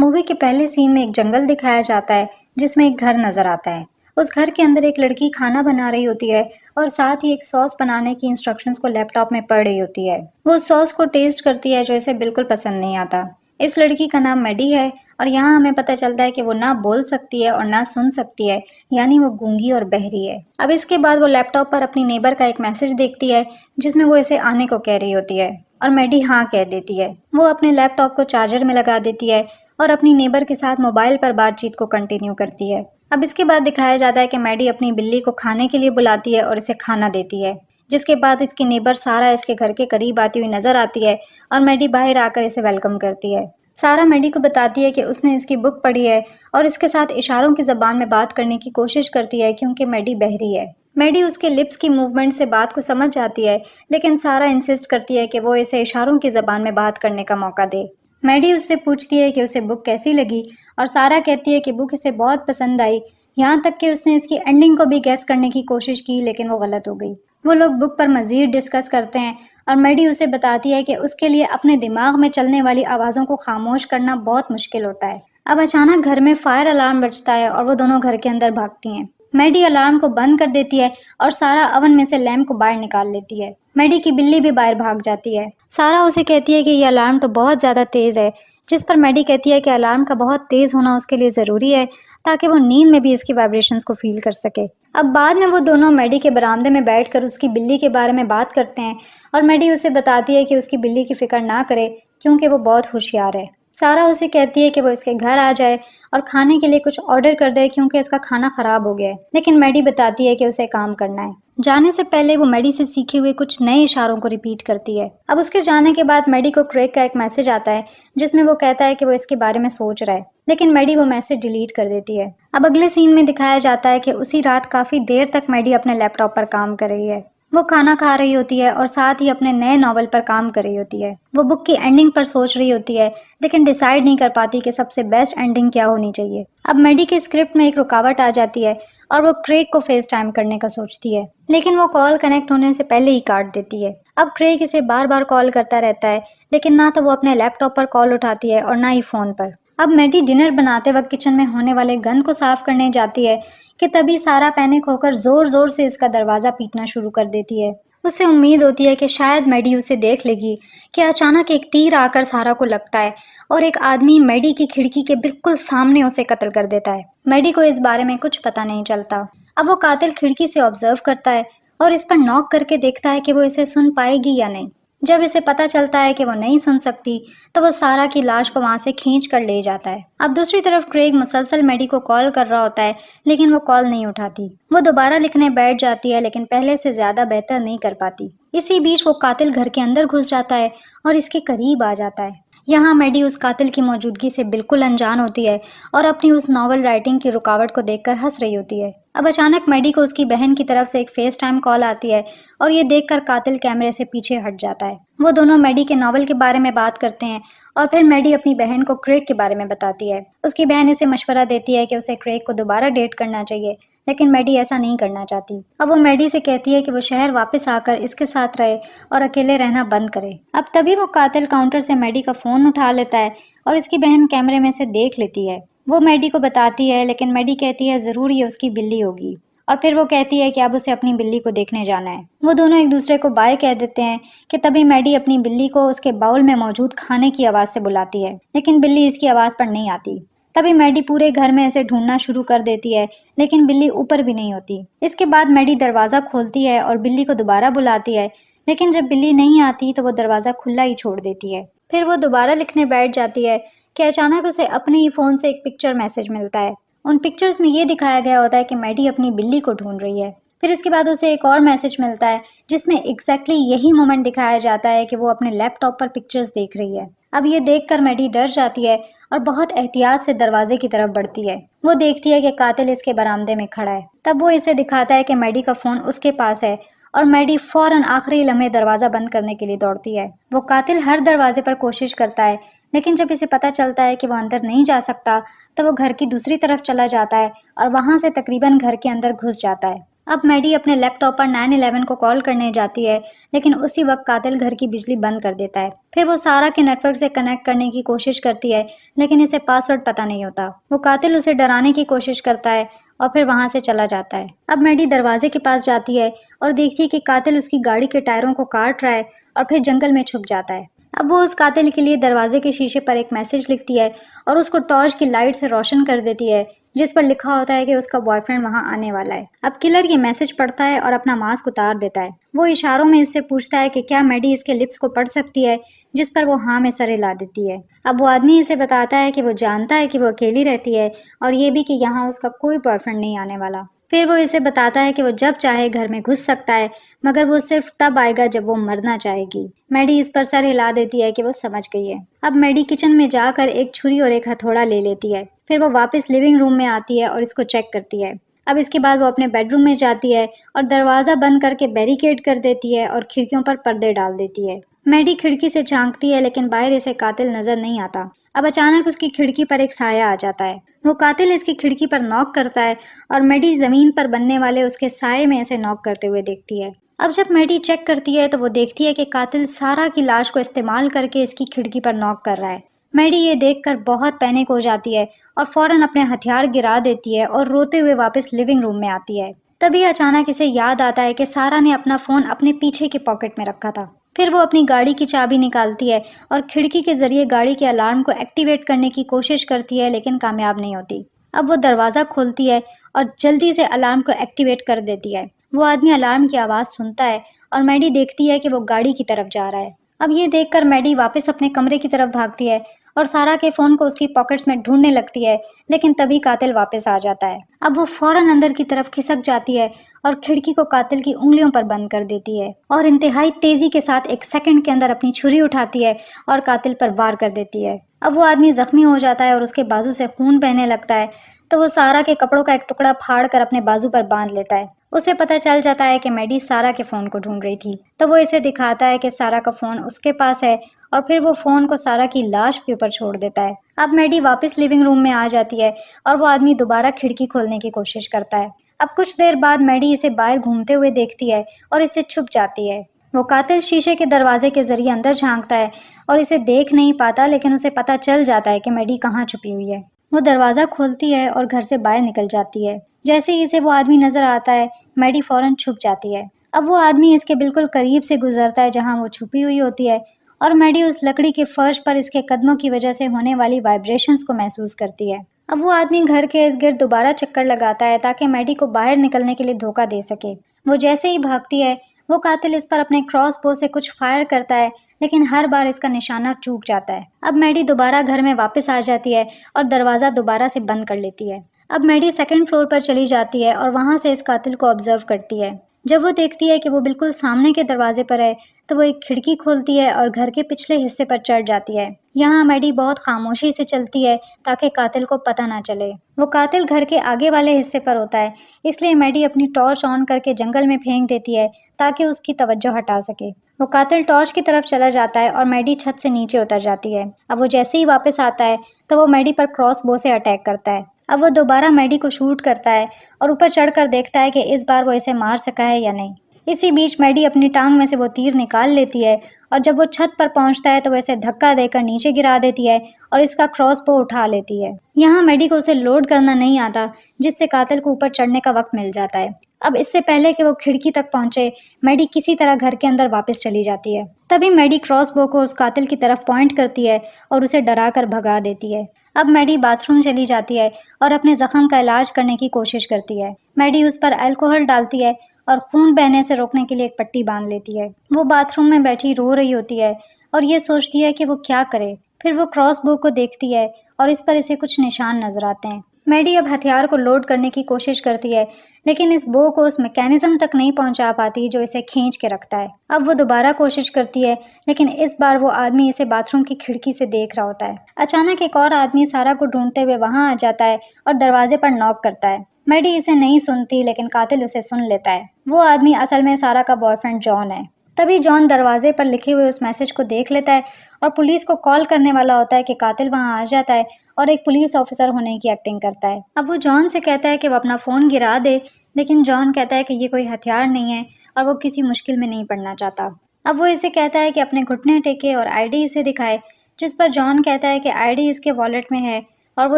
Movie کے پہلے سین میں ایک جنگل دکھایا جاتا ہے جس میں ایک گھر نظر آتا ہے۔ اس گھر کے اندر ایک لڑکی کھانا بنا رہی ہوتی ہے اور ساتھ ہی ایک ساس بنانے کی انسٹرکشنز کو لیپ ٹاپ میں پڑھ رہی ہوتی ہے۔ وہ ساس کو ٹیسٹ کرتی ہے جو اسے بالکل پسند نہیں آتا۔ اس لڑکی کا نام میڈی ہے اور یہاں ہمیں پتہ چلتا ہے کہ وہ نہ بول سکتی ہے اور نہ سن سکتی ہے، یعنی وہ گونگی اور بہری ہے۔ اب اس کے بعد وہ لیپ ٹاپ پر اپنی نیبر کا ایک میسج دیکھتی ہے جس میں وہ اسے آنے کو کہہ رہی ہوتی ہے اور میڈی ہاں کہہ دیتی ہے۔ وہ اپنے لیپ ٹاپ کو چارجر میں لگا دیتی ہے اور اپنی نیبر کے ساتھ موبائل پر بات چیت کو کنٹینیو کرتی ہے۔ اب اس کے بعد دکھایا جاتا ہے کہ میڈی اپنی بلی کو کھانے کے لیے بلاتی ہے اور اسے کھانا دیتی ہے، جس کے بعد اس کی نیبر سارا اس کے گھر کے قریب آتی ہوئی نظر آتی ہے اور میڈی باہر آ کر اسے ویلکم کرتی ہے۔ سارا میڈی کو بتاتی ہے کہ اس نے اس کی بک پڑھی ہے اور اس کے ساتھ اشاروں کی زبان میں بات کرنے کی کوشش کرتی ہے کیونکہ میڈی بہری ہے۔ میڈی اس کے لپس کی موومنٹ سے بات کو سمجھ جاتی ہے، لیکن سارا انسسٹ کرتی ہے کہ وہ اسے اشاروں کی زبان میں بات کرنے کا موقع دے۔ میڈی اس سے پوچھتی ہے کہ اسے بک کیسی لگی اور سارا کہتی ہے کہ بک اسے بہت پسند آئی، یہاں تک کہ اس نے اس کی اینڈنگ کو بھی گیس کرنے کی کوشش کی لیکن وہ غلط ہو گئی۔ وہ لوگ بک پر مزید ڈسکس کرتے ہیں اور میڈی اسے بتاتی ہے کہ اس کے لیے اپنے دماغ میں چلنے والی آوازوں کو خاموش کرنا بہت مشکل ہوتا ہے۔ اب اچانک گھر میں فائر الارم بجتا ہے اور وہ دونوں گھر کے اندر بھاگتی ہیں۔ میڈی الارم کو بند کر دیتی ہے اور سارا اوون میں سے لیمپ کو باہر نکال لیتی ہے۔ میڈی کی بلی بھی باہر بھاگ جاتی ہے۔ سارا اسے کہتی ہے کہ یہ الارم تو بہت زیادہ تیز ہے، جس پر میڈی کہتی ہے کہ الارم کا بہت تیز ہونا اس کے لیے ضروری ہے تاکہ وہ نیند میں بھی اس کی وائبریشنز کو فیل کر سکے۔ اب بعد میں وہ دونوں میڈی کے برآمدے میں بیٹھ کر اس کی بلی کے بارے میں بات کرتے ہیں اور میڈی اسے بتاتی ہے کہ اس کی بلی کی فکر نہ کرے کیونکہ وہ بہت ہوشیار ہے۔ سارا اسے کہتی ہے کہ وہ اس کے گھر آ جائے اور کھانے کے لیے کچھ آرڈر کر دے کیونکہ اس کا کھانا خراب ہو گیا ہے، لیکن میڈی بتاتی ہے کہ اسے کام کرنا ہے۔ جانے سے پہلے وہ میڈی سے سیکھے ہوئے کچھ نئے اشاروں کو ریپیٹ کرتی ہے۔ اب اس کے جانے کے بعد میڈی کو کریگ کا ایک میسج آتا ہے جس میں وہ کہتا ہے کہ وہ اس کے بارے میں سوچ رہا ہے، لیکن میڈی وہ میسج ڈیلیٹ کر دیتی ہے۔ اب اگلے سین میں دکھایا جاتا ہے کہ اسی رات کافی دیر تک میڈی اپنے لیپ ٹاپ پر کام کر رہی ہے۔ وہ کھانا کھا رہی ہوتی ہے اور ساتھ ہی اپنے نئے ناول پر کام کر رہی ہوتی ہے۔ وہ بک کی اینڈنگ پر سوچ رہی ہوتی ہے لیکن ڈیسائیڈ نہیں کر پاتی کہ سب سے بیسٹ اینڈنگ کیا ہونی چاہیے۔ اب میڈی کے اسکرپٹ میں ایک رکاوٹ آ جاتی ہے اور وہ کریگ کو فیس ٹائم کرنے کا سوچتی ہے، لیکن وہ کال کنیکٹ ہونے سے پہلے ہی کاٹ دیتی ہے۔ اب کریگ اسے بار بار کال کرتا رہتا ہے لیکن نہ تو وہ اپنے لیپ ٹاپ پر کال اٹھاتی ہے اور نہ ہی فون پر۔ اب میڈی ڈنر بناتے وقت کچن میں ہونے والے گند کو صاف کرنے جاتی ہے کہ تبھی سارا پینک ہو کر زور زور سے اس کا دروازہ پیٹنا شروع کر دیتی ہے۔ اسے امید ہوتی ہے کہ شاید میڈی اسے دیکھ لے گی کہ اچانک ایک تیر آ کر سارا کو لگتا ہے اور ایک آدمی میڈی کی کھڑکی کے بالکل سامنے اسے قتل کر دیتا ہے۔ میڈی کو اس بارے میں کچھ پتہ نہیں چلتا۔ اب وہ قاتل کھڑکی سے آبزرو کرتا ہے اور اس پر نوک کر کے دیکھتا ہے کہ وہ اسے سن پائے گی یا نہیں۔ جب اسے پتہ چلتا ہے کہ وہ نہیں سن سکتی تو وہ سارا کی لاش کو وہاں سے کھینچ کر لے جاتا ہے۔ اب دوسری طرف کریگ مسلسل میڈی کو کال کر رہا ہوتا ہے لیکن وہ کال نہیں اٹھاتی۔ وہ دوبارہ لکھنے بیٹھ جاتی ہے لیکن پہلے سے زیادہ بہتر نہیں کر پاتی۔ اسی بیچ وہ قاتل گھر کے اندر گھس جاتا ہے اور اس کے قریب آ جاتا ہے۔ یہاں میڈی اس قاتل کی موجودگی سے بالکل انجان ہوتی ہے اور اپنی اس ناول رائٹنگ کی رکاوٹ کو دیکھ کر ہنس رہی ہوتی ہے۔ اب اچانک میڈی کو اس کی بہن کی طرف سے ایک فیس ٹائم کال آتی ہے اور یہ دیکھ کر قاتل کیمرے سے پیچھے ہٹ جاتا ہے۔ وہ دونوں میڈی کے ناول کے بارے میں بات کرتے ہیں اور پھر میڈی اپنی بہن کو کریگ کے بارے میں بتاتی ہے۔ اس کی بہن اسے مشورہ دیتی ہے کہ اسے کریگ کو دوبارہ ڈیٹ کرنا چاہیے، لیکن میڈی ایسا نہیں کرنا چاہتی۔ اب وہ میڈی سے کہتی ہے کہ وہ شہر واپس آ کر اس کے ساتھ رہے اور اکیلے رہنا بند کرے۔ اب تبھی وہ قاتل کاؤنٹر سے میڈی کا فون اٹھا لیتا ہے اور اس کی بہن کیمرے میں سے دیکھ لیتی ہے۔ وہ میڈی کو بتاتی ہے لیکن میڈی کہتی ہے ضرور یہ اس کی بلی ہوگی، اور پھر وہ کہتی ہے کہ اب اسے اپنی بلی کو دیکھنے جانا ہے۔ وہ دونوں ایک دوسرے کو بائے کہہ دیتے ہیں کہ تبھی میڈی اپنی بلی کو اس کے باؤل میں موجود کھانے کی آواز سے بلاتی ہے، لیکن بلی اس کی آواز پر نہیں آتی۔ تبھی میڈی پورے گھر میں اسے ڈھونڈنا شروع کر دیتی ہے لیکن بلی اوپر بھی نہیں ہوتی۔ اس کے بعد میڈی دروازہ کھولتی ہے اور بلی کو دوبارہ بلاتی ہے، لیکن جب بلی نہیں آتی تو وہ دروازہ کھلا ہی چھوڑ دیتی ہے۔ پھر وہ دوبارہ لکھنے بیٹھ جاتی ہے کہ اچانک اسے اپنے ہی فون سے ایک پکچر میسج ملتا ہے۔ ان پکچرز میں یہ دکھایا گیا ہوتا ہے کہ میڈی اپنی بلی کو ڈھونڈ رہی ہے۔ پھر اس کے بعد اسے ایک اور میسج ملتا ہے جس میں ایگزیکٹلی یہی مومنٹ دکھایا جاتا ہے کہ وہ اپنے لیپ ٹاپ پر پکچرز دیکھ رہی ہے۔ اب یہ دیکھ کر میڈی ڈر جاتی ہے اور بہت احتیاط سے دروازے کی طرف بڑھتی ہے۔ وہ دیکھتی ہے کہ قاتل اس کے برآمدے میں کھڑا ہے۔ تب وہ اسے دکھاتا ہے کہ میڈی کا فون اس کے پاس ہے اور میڈی فوراً آخری لمحے دروازہ بند کرنے کے لیے دوڑتی ہے۔ وہ قاتل ہر دروازے پر کوشش کرتا ہے لیکن جب اسے پتہ چلتا ہے کہ وہ اندر نہیں جا سکتا تو وہ گھر کی دوسری طرف چلا جاتا ہے اور وہاں سے تقریباً گھر کے اندر گھس جاتا ہے۔ اب میڈی اپنے لیپ ٹاپ پر 911 کو کال کرنے جاتی ہے، لیکن اسی وقت قاتل گھر کی بجلی بند کر دیتا ہے۔ پھر وہ سارا کے نیٹ ورک سے کنیکٹ کرنے کی کوشش کرتی ہے، لیکن اسے پاس ورڈ پتہ نہیں ہوتا۔ وہ قاتل اسے ڈرانے کی کوشش کرتا ہے اور پھر وہاں سے چلا جاتا ہے۔ اب میڈی دروازے کے پاس جاتی ہے اور دیکھتی ہے کہ قاتل اس کی گاڑی کے ٹائروں کو کاٹ رہا ہے اور پھر جنگل میں چھپ جاتا ہے۔ اب وہ اس قاتل کے لیے دروازے کے شیشے پر ایک میسج لکھتی ہے اور اس کو ٹارچ کی لائٹ سے روشن کر دیتی ہے، جس پر لکھا ہوتا ہے کہ اس کا بوائے فرینڈ وہاں آنے والا ہے۔ اب کلر یہ میسج پڑھتا ہے اور اپنا ماسک اتار دیتا ہے۔ وہ اشاروں میں اس سے پوچھتا ہے کہ کیا میڈی اس کے لپس کو پڑھ سکتی ہے، جس پر وہ ہاں میں سر ہلا دیتی ہے۔ اب وہ آدمی اسے بتاتا ہے کہ وہ جانتا ہے کہ وہ اکیلی رہتی ہے اور یہ بھی کہ یہاں اس کا کوئی بوائے فرینڈ نہیں آنے والا۔ پھر وہ اسے بتاتا ہے کہ وہ جب چاہے گھر میں گھس سکتا ہے، مگر وہ صرف تب آئے گا جب وہ مرنا چاہے گی۔ میڈی اس پر سر ہلا دیتی ہے کہ وہ سمجھ گئی ہے۔ اب میڈی کچن میں جا کر ایک چھری اور ایک ہتھوڑا لے لیتی ہے۔ پھر وہ واپس لیونگ روم میں آتی ہے اور اس کو چیک کرتی ہے۔ اب اس کے بعد وہ اپنے بیڈ روم میں جاتی ہے اور دروازہ بند کر کے بیریکیڈ کر دیتی ہے اور کھڑکیوں پر پردے ڈال دیتی ہے۔ میڈی کھڑکی سے جھانکتی ہے لیکن باہر اسے قاتل نظر نہیں آتا۔ اب اچانک اس کی کھڑکی پر ایک سایہ آ جاتا ہے۔ وہ قاتل اس کی کھڑکی پر نوک کرتا ہے اور میڈی زمین پر بننے والے اس کے سائے میں اسے نوک کرتے ہوئے دیکھتی ہے۔ اب جب میڈی چیک کرتی ہے تو وہ دیکھتی ہے کہ قاتل سارا کی لاش کو استعمال کر کے اس کی کھڑکی پر نوک کر رہا ہے۔ میڈی یہ دیکھ کر بہت پینک ہو جاتی ہے اور فوراً اپنے ہتھیار گرا دیتی ہے اور روتے ہوئے واپس لیونگ روم میں آتی ہے۔ تبھی اچانک اسے یاد آتا ہے کہ سارا نے اپنا فون اپنے پیچھے کے پاکٹ میں رکھا تھا۔ پھر وہ اپنی گاڑی کی چابی نکالتی ہے اور کھڑکی کے ذریعے گاڑی کے الارم کو ایکٹیویٹ کرنے کی کوشش کرتی ہے لیکن کامیاب نہیں ہوتی۔ اب وہ دروازہ کھولتی ہے اور جلدی سے الارم کو ایکٹیویٹ کر دیتی ہے۔ وہ آدمی الارم کی آواز سنتا ہے اور میڈی دیکھتی ہے کہ وہ گاڑی کی طرف جا رہا ہے۔ اب یہ دیکھ کر میڈی واپس اپنے کمرے کی طرف بھاگتی ہے اور سارا کے فون کو اس کی پاکٹس میں ڈھونڈنے لگتی ہے، لیکن تبھی قاتل واپس آ جاتا ہے۔ اب وہ فوراً اندر کی طرف کھسک جاتی ہے اور کھڑکی کو قاتل کی انگلیوں پر بند کر دیتی ہے اور انتہائی تیزی کے ساتھ ایک سیکنڈ کے اندر اپنی چھری اٹھاتی ہے اور قاتل پر وار کر دیتی ہے۔ اب وہ آدمی زخمی ہو جاتا ہے اور اس کے بازو سے خون بہنے لگتا ہے، تو وہ سارا کے کپڑوں کا ایک ٹکڑا پھاڑ کر اپنے بازو پر باندھ لیتا ہے۔ اسے پتہ چل جاتا ہے کہ میڈی سارا کے فون کو ڈھونڈ رہی تھی، تو وہ اسے دکھاتا ہے کہ سارا کا فون اس کے پاس ہے اور پھر وہ فون کو سارا کی لاش کے اوپر چھوڑ دیتا ہے۔ اب میڈی واپس لیونگ روم میں آ جاتی ہے اور وہ آدمی دوبارہ کھڑکی کھولنے کی کوشش کرتا ہے۔ اب کچھ دیر بعد میڈی اسے باہر گھومتے ہوئے دیکھتی ہے اور اسے چھپ جاتی ہے۔ وہ قاتل شیشے کے دروازے کے ذریعے اندر جھانکتا ہے اور اسے دیکھ نہیں پاتا، لیکن اسے پتہ چل جاتا ہے کہ میڈی کہاں چھپی ہوئی ہے۔ وہ دروازہ کھولتی ہے اور گھر سے باہر نکل جاتی ہے۔ جیسے ہی اسے وہ آدمی نظر آتا ہے، میڈی فوراً چھپ جاتی ہے۔ اب وہ آدمی اس کے بالکل قریب سے گزرتا ہے جہاں وہ چھپی ہوئی ہوتی ہے اور میڈی اس لکڑی کے فرش پر اس کے قدموں کی وجہ سے ہونے والی وائبریشنز کو محسوس کرتی ہے۔ اب وہ آدمی گھر کے ارد گرد دوبارہ چکر لگاتا ہے تاکہ میڈی کو باہر نکلنے کے لیے دھوکہ دے سکے۔ وہ جیسے ہی بھاگتی ہے، وہ قاتل اس پر اپنے کراس بو سے کچھ فائر کرتا ہے، لیکن ہر بار اس کا نشانہ چوک جاتا ہے۔ اب میڈی دوبارہ گھر میں واپس آ جاتی ہے اور دروازہ دوبارہ سے بند کر لیتی ہے۔ اب میڈی سیکنڈ فلور پر چلی جاتی ہے اور وہاں سے اس قاتل کو آبزرو کرتی ہے۔ جب وہ دیکھتی ہے کہ وہ بالکل سامنے کے دروازے پر ہے، تو وہ ایک کھڑکی کھولتی ہے اور گھر کے پچھلے حصے پر چڑھ جاتی ہے۔ یہاں میڈی بہت خاموشی سے چلتی ہے تاکہ قاتل کو پتہ نہ چلے۔ وہ قاتل گھر کے آگے والے حصے پر ہوتا ہے، اس لیے میڈی اپنی ٹارچ آن کر کے جنگل میں پھینک دیتی ہے تاکہ اس کی توجہ ہٹا سکے۔ وہ قاتل ٹارچ کی طرف چلا جاتا ہے اور میڈی چھت سے نیچے اتر جاتی ہے۔ اب وہ جیسے ہی واپس آتا ہے تو وہ میڈی پر کراس بو سے اٹیک کرتا ہے۔ اب وہ دوبارہ میڈی کو شوٹ کرتا ہے اور اوپر چڑھ کر دیکھتا ہے کہ اس بار وہ اسے مار سکا ہے یا نہیں۔ اسی بیچ میڈی اپنی ٹانگ میں سے وہ تیر نکال لیتی ہے اور جب وہ چھت پر پہنچتا ہے تو وہ اسے دھکا دے کر نیچے گرا دیتی ہے اور اس کا کراس بو اٹھا لیتی ہے۔ یہاں میڈی کو اسے لوڈ کرنا نہیں آتا، جس سے قاتل کو اوپر چڑھنے کا وقت مل جاتا ہے۔ اب اس سے پہلے کہ وہ کھڑکی تک پہنچے، میڈی کسی طرح گھر کے اندر واپس چلی جاتی ہے۔ تبھی میڈی کراس بو کو اس قاتل کی طرف پوائنٹ کرتی ہے اور اسے ڈرا کر بھگا دیتی ہے۔ اب میڈی باتھ روم چلی جاتی ہے اور اپنے زخم کا علاج کرنے کی کوشش کرتی ہے۔ میڈی اس پر الکوہل ڈالتی ہے اور خون بہنے سے روکنے کے لیے ایک پٹی باندھ لیتی ہے۔ وہ باتھ روم میں بیٹھی رو رہی ہوتی ہے اور یہ سوچتی ہے کہ وہ کیا کرے۔ پھر وہ کراس بو کو دیکھتی ہے اور اس پر اسے کچھ نشان نظر آتے ہیں۔ میڈی اب ہتھیار کو لوڈ کرنے کی کوشش کرتی ہے، لیکن اس بو کو اس میکینزم تک نہیں پہنچا پاتی جو اسے کھینچ کے رکھتا ہے۔ اب وہ دوبارہ کوشش کرتی ہے، لیکن اس بار وہ آدمی اسے باتھ روم کی کھڑکی سے دیکھ رہا ہوتا ہے۔ اچانک ایک اور آدمی سارا کو ڈھونڈتے ہوئے وہاں آ جاتا ہے اور دروازے پر نوک کرتا ہے۔ میڈی اسے نہیں سنتی، لیکن قاتل اسے سن لیتا ہے۔ وہ آدمی اصل میں سارا کا بوائے فرینڈ جان ہے۔ تبھی جان دروازے پر لکھے ہوئے اس میسج کو دیکھ لیتا ہے اور پولیس کو کال کرنے والا ہوتا ہے کہ قاتل وہاں آ جاتا ہے اور ایک پولیس آفیسر ہونے کی ایکٹنگ کرتا ہے۔ اب وہ جان سے کہتا ہے کہ وہ اپنا فون گرا دے، لیکن جان کہتا ہے کہ یہ کوئی ہتھیار نہیں ہے اور وہ کسی مشکل میں نہیں پڑنا چاہتا۔ اب وہ اسے کہتا ہے کہ اپنے گھٹنے ٹیکے اور آئی ڈی اسے دکھائے، جس پر جان کہتا ہے کہ آئی ڈی اس کے والیٹ میں ہے اور وہ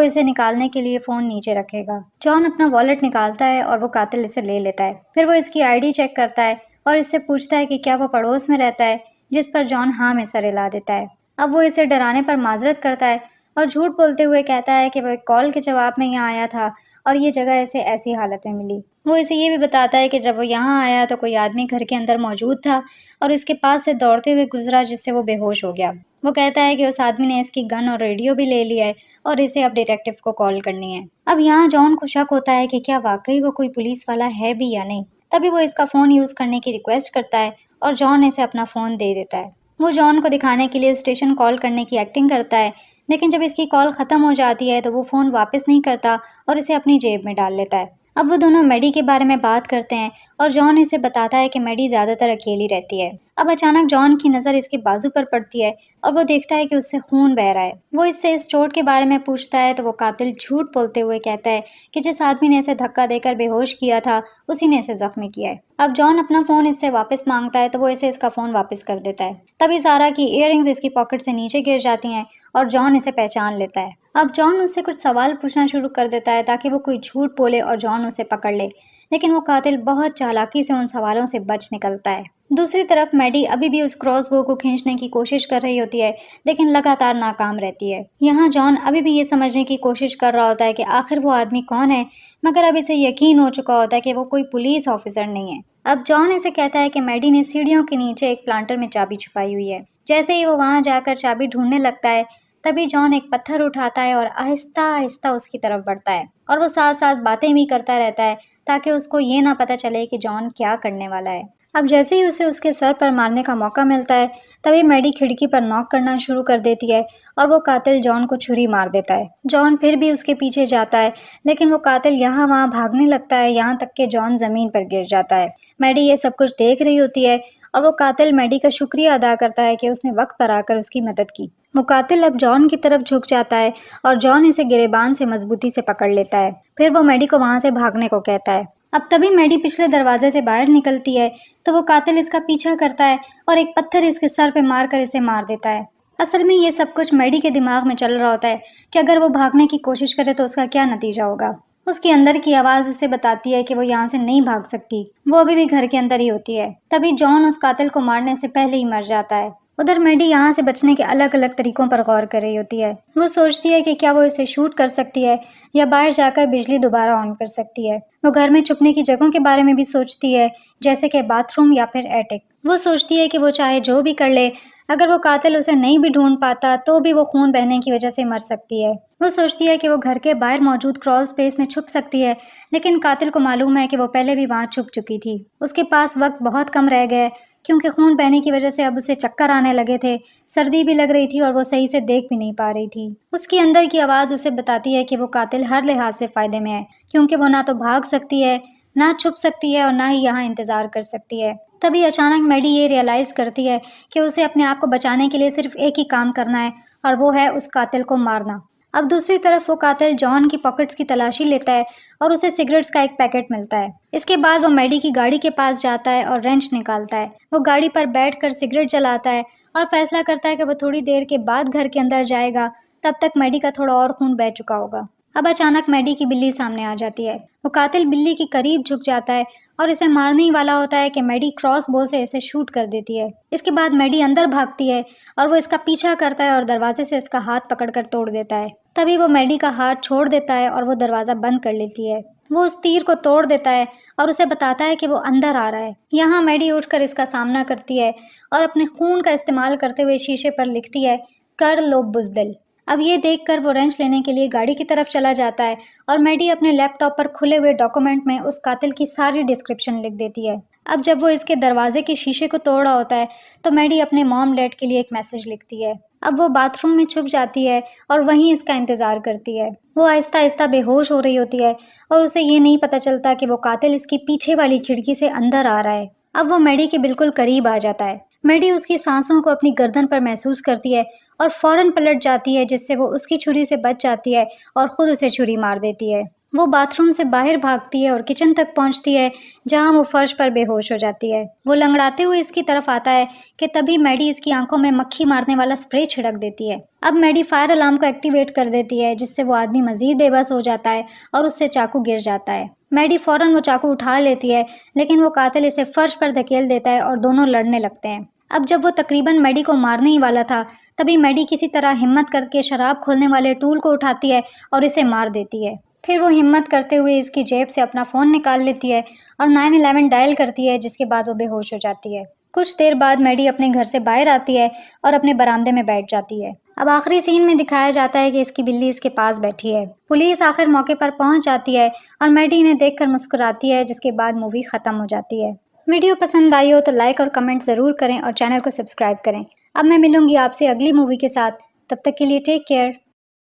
اسے نکالنے کے لیے فون نیچے رکھے گا۔ جان اپنا والیٹ نکالتا ہے اور وہ قاتل اسے لے لیتا ہے۔ پھر وہ اس کی آئی ڈی چیک کرتا ہے اور اس سے پوچھتا ہے کہ کیا وہ پڑوس میں رہتا ہے، جس پر جان ہاں میں سر ہلا دیتا ہے۔ اب وہ اسے ڈرانے پر معذرت کرتا ہے اور جھوٹ بولتے ہوئے کہتا ہے کہ وہ ایک کال کے جواب میں یہاں آیا تھا اور یہ جگہ اسے ایسی حالت میں ملی۔ وہ اسے یہ بھی بتاتا ہے کہ جب وہ یہاں آیا تو کوئی آدمی گھر کے اندر موجود تھا اور اس کے پاس سے دوڑتے ہوئے گزرا، جس سے وہ بے ہوش ہو گیا۔ وہ کہتا ہے کہ اس آدمی نے اس کی گن اور ریڈیو بھی لے لیا ہے اور اسے اب ڈیٹیکٹیو کو کال کرنی ہے۔ اب یہاں جان کو شک ہوتا ہے کہ کیا واقعی وہ کوئی پولیس والا ہے بھی یا نہیں۔ تبھی وہ اس کا فون یوز کرنے کی ریکویسٹ کرتا ہے اور جان اسے اپنا فون دے دیتا ہے۔ وہ جان کو دکھانے کے لیے اسٹیشن کال کرنے کی ایکٹنگ کرتا ہے، لیکن جب اس کی کال ختم ہو جاتی ہے تو وہ فون واپس نہیں کرتا اور اسے اپنی جیب میں ڈال لیتا ہے۔ اب وہ دونوں میڈی کے بارے میں بات کرتے ہیں اور جان اسے بتاتا ہے کہ میڈی زیادہ تر اکیلی رہتی ہے۔ اب اچانک جان کی نظر اس کے بازو پر پڑتی ہے اور وہ دیکھتا ہے کہ اس سے خون بہہ رہا ہے۔ وہ اس سے اس چوٹ کے بارے میں پوچھتا ہے تو وہ قاتل جھوٹ بولتے ہوئے کہتا ہے کہ جس آدمی نے اسے دھکا دے کر بے ہوش کیا تھا اسی نے اسے زخمی کیا ہے۔ اب جان اپنا فون اس سے واپس مانگتا ہے تو وہ اسے اس کا فون واپس کر دیتا ہے۔ تبھی زارا کی ایئر رنگز اس کی پاکٹ سے نیچے گر جاتی ہیں اور جان اسے پہچان لیتا ہے۔ اب جان اس سے کچھ سوال پوچھنا شروع کر دیتا ہے تاکہ وہ کوئی جھوٹ بولے اور جان اسے پکڑ لے، لیکن وہ قاتل بہت چالاکی سے ان سوالوں سے بچ نکلتا ہے۔ دوسری طرف میڈی ابھی بھی اس کراس بو کو کھینچنے کی کوشش کر رہی ہوتی ہے، لیکن لگاتار ناکام رہتی ہے۔ یہاں جان ابھی بھی یہ سمجھنے کی کوشش کر رہا ہوتا ہے کہ آخر وہ آدمی کون ہے، مگر اب اسے یقین ہو چکا ہوتا ہے کہ وہ کوئی پولیس آفیسر نہیں ہے۔ اب جان اسے کہتا ہے کہ میڈی نے سیڑھیوں کے نیچے ایک پلانٹر میں چابی چھپائی ہوئی ہے۔ جیسے ہی وہ وہاں جا کر چابی ڈھونڈنے لگتا ہے، تبھی جان ایک پتھر اٹھاتا ہے اور آہستہ آہستہ اس کی طرف بڑھتا ہے، اور وہ ساتھ ساتھ باتیں بھی کرتا رہتا ہے تاکہ اس کو یہ نہ پتہ چلے کہ جان کیا کرنے والا ہے۔ اب جیسے ہی اسے اس کے سر پر مارنے کا موقع ملتا ہے، تبھی میڈی کھڑکی پر ناک کرنا شروع کر دیتی ہے اور وہ قاتل جان کو چھری مار دیتا ہے۔ جان پھر بھی اس کے پیچھے جاتا ہے، لیکن وہ قاتل یہاں وہاں بھاگنے لگتا ہے، یہاں تک کہ جان زمین پر گر جاتا ہے۔ میڈی یہ سب کچھ دیکھ رہی ہوتی ہے اور وہ قاتل میڈی کا شکریہ ادا کرتا ہے کہ اس نے وقت پر آ کر اس کی مدد کی۔ وہ قاتل اب جان کی طرف جھک جاتا ہے اور جان اسے گریبان سے مضبوطی سے پکڑ لیتا ہے۔ پھر وہ میڈی کو وہاں سے بھاگنے کو کہتا ہے۔ اب تبھی میڈی پچھلے دروازے سے باہر نکلتی ہے تو وہ قاتل اس کا پیچھا کرتا ہے اور ایک پتھر اس کے سر پہ مار کر اسے مار دیتا ہے۔ اصل میں یہ سب کچھ میڈی کے دماغ میں چل رہا ہوتا ہے کہ اگر وہ بھاگنے کی کوشش کرے تو اس کا کیا نتیجہ ہوگا۔ اس کے اندر کی آواز اسے بتاتی ہے کہ وہ یہاں سے نہیں بھاگ سکتی، وہ ابھی بھی گھر کے اندر ہی ہوتی ہے۔ تبھی جان اس قاتل کو مارنے سے پہلے ہی مر جاتا ہے۔ ادھر میڈی یہاں سے بچنے کے الگ الگ طریقوں پر غور کر رہی ہوتی ہے۔ وہ سوچتی ہے کہ کیا وہ اسے شوٹ کر سکتی ہے یا باہر جا کر بجلی دوبارہ آن کر سکتی ہے۔ وہ گھر میں چھپنے کی جگہوں کے بارے میں بھی سوچتی ہے، جیسے کہ باتھ روم یا پھر ایٹک۔ وہ سوچتی ہے کہ وہ چاہے جو بھی کر لے، اگر وہ قاتل اسے نہیں بھی ڈھونڈ پاتا تو بھی وہ خون بہنے کی وجہ سے مر سکتی ہے۔ وہ سوچتی ہے کہ وہ گھر کے باہر موجود کرال سپیس میں چھپ سکتی ہے، لیکن قاتل کو معلوم ہے کہ وہ پہلے بھی وہاں چھپ چکی تھی۔ اس کے پاس وقت بہت کم رہ گیا ہے کیونکہ خون بہنے کی وجہ سے اب اسے چکر آنے لگے تھے، سردی بھی لگ رہی تھی اور وہ صحیح سے دیکھ بھی نہیں پا رہی تھی۔ اس کی اندر کی آواز اسے بتاتی ہے کہ وہ قاتل ہر لحاظ سے فائدے میں ہے، کیونکہ وہ نہ تو بھاگ سکتی ہے، نہ چھپ سکتی ہے اور نہ ہی یہاں انتظار کر سکتی ہے۔ تبھی اچانک میڈی یہ ریئلائز کرتی ہے کہ اسے اپنے آپ کو بچانے کے لیے صرف ایک ہی کام کرنا ہے اور وہ ہے اس قاتل کو مارنا۔ اب دوسری طرف وہ قاتل جان کی پاکٹس کی تلاشی لیتا ہے اور اسے سگریٹس کا ایک پیکٹ ملتا ہے۔ اس کے بعد وہ میڈی کی گاڑی کے پاس جاتا ہے اور رینچ نکالتا ہے۔ وہ گاڑی پر بیٹھ کر سگریٹ جلاتا ہے اور فیصلہ کرتا ہے کہ وہ تھوڑی دیر کے بعد گھر کے اندر جائے گا، تب تک میڈی کا تھوڑا اور خون بہہ چکا ہوگا۔ اب اچانک میڈی کی بلی سامنے آ جاتی ہے۔ وہ قاتل بلی کے قریب جھک جاتا ہے اور اسے مارنے ہی والا ہوتا ہے کہ میڈی کراس بو سے اسے شوٹ کر دیتی ہے۔ اس کے بعد میڈی اندر بھاگتی ہے اور وہ اس کا پیچھا کرتا ہے اور دروازے سے اس کا ہاتھ پکڑ کر توڑ دیتا ہے۔ تبھی وہ میڈی کا ہاتھ چھوڑ دیتا ہے اور وہ دروازہ بند کر لیتی ہے۔ وہ اس تیر کو توڑ دیتا ہے اور اسے بتاتا ہے کہ وہ اندر آ رہا ہے۔ یہاں میڈی اٹھ کر اس کا سامنا کرتی ہے اور اپنے خون کا استعمال کرتے ہوئے شیشے پر لکھتی ہے، کر لو بزدل۔ اب یہ دیکھ کر وہ رینچ لینے کے لیے گاڑی کی طرف چلا جاتا ہے اور میڈی اپنے لیپ ٹاپ پر کھلے ہوئے ڈاکومنٹ میں اس قاتل کی ساری ڈسکرپشن لکھ دیتی ہے۔ اب جب وہ اس کے دروازے کے شیشے کو توڑ رہا ہوتا ہے تو میڈی اپنے موم ڈیڈ کے لیے ایک میسج لکھتی ہے۔ اب وہ باتھ روم میں چھپ جاتی ہے اور وہیں اس کا انتظار کرتی ہے۔ وہ آہستہ آہستہ بے ہوش ہو رہی ہوتی ہے اور اسے یہ نہیں پتہ چلتا کہ وہ قاتل اس کی پیچھے والی کھڑکی سے اندر آ رہا ہے۔ اب وہ میڈی کے بالکل قریب آ جاتا ہے۔ میڈی اس کی سانسوں کو اپنی گردن پر محسوس کرتی ہے اور فوراً پلٹ جاتی ہے، جس سے وہ اس کی چھری سے بچ جاتی ہے اور خود اسے چھری مار دیتی ہے۔ وہ باتھ روم سے باہر بھاگتی ہے اور کچن تک پہنچتی ہے جہاں وہ فرش پر بے ہوش ہو جاتی ہے۔ وہ لنگڑاتے ہوئے اس کی طرف آتا ہے کہ تبھی میڈی اس کی آنکھوں میں مکھی مارنے والا اسپرے چھڑک دیتی ہے۔ اب میڈی فائر الارم کو ایکٹیویٹ کر دیتی ہے جس سے وہ آدمی مزید بے بس ہو جاتا ہے اور اس سے چاقو گر جاتا ہے۔ میڈی فوراً وہ چاقو اٹھا لیتی ہے لیکن وہ قاتل اسے فرش پر دھکیل دیتا ہے اور دونوں لڑنے لگتے ہیں۔ اب جب وہ تقریباً میڈی کو مارنے ہی والا تھا تبھی میڈی کسی طرح ہمت کر کے شراب کھولنے والے ٹول کو اٹھاتی ہے اور اسے مار دیتی ہے۔ پھر وہ ہمت کرتے ہوئے اس کی جیب سے اپنا فون نکال لیتی ہے اور 911 ڈائل کرتی ہے جس کے بعد وہ بے ہوش ہو جاتی ہے۔ کچھ دیر بعد میڈی اپنے گھر سے باہر آتی ہے اور اپنے برآمدے میں بیٹھ جاتی ہے۔ اب آخری سین میں دکھایا جاتا ہے کہ اس کی بلی اس کے پاس بیٹھی ہے۔ پولیس آخر موقع پر پہنچ جاتی ہے اور میڈی انہیں دیکھ کر مسکراتی ہے جس کے بعد مووی ختم ہو جاتی ہے۔ ویڈیو پسند آئی ہو تو لائک اور کمنٹ ضرور کریں اور چینل کو سبسکرائب کریں۔ اب میں ملوں گی آپ سے اگلی مووی کے ساتھ، تب تک کے لیے ٹیک کیئر۔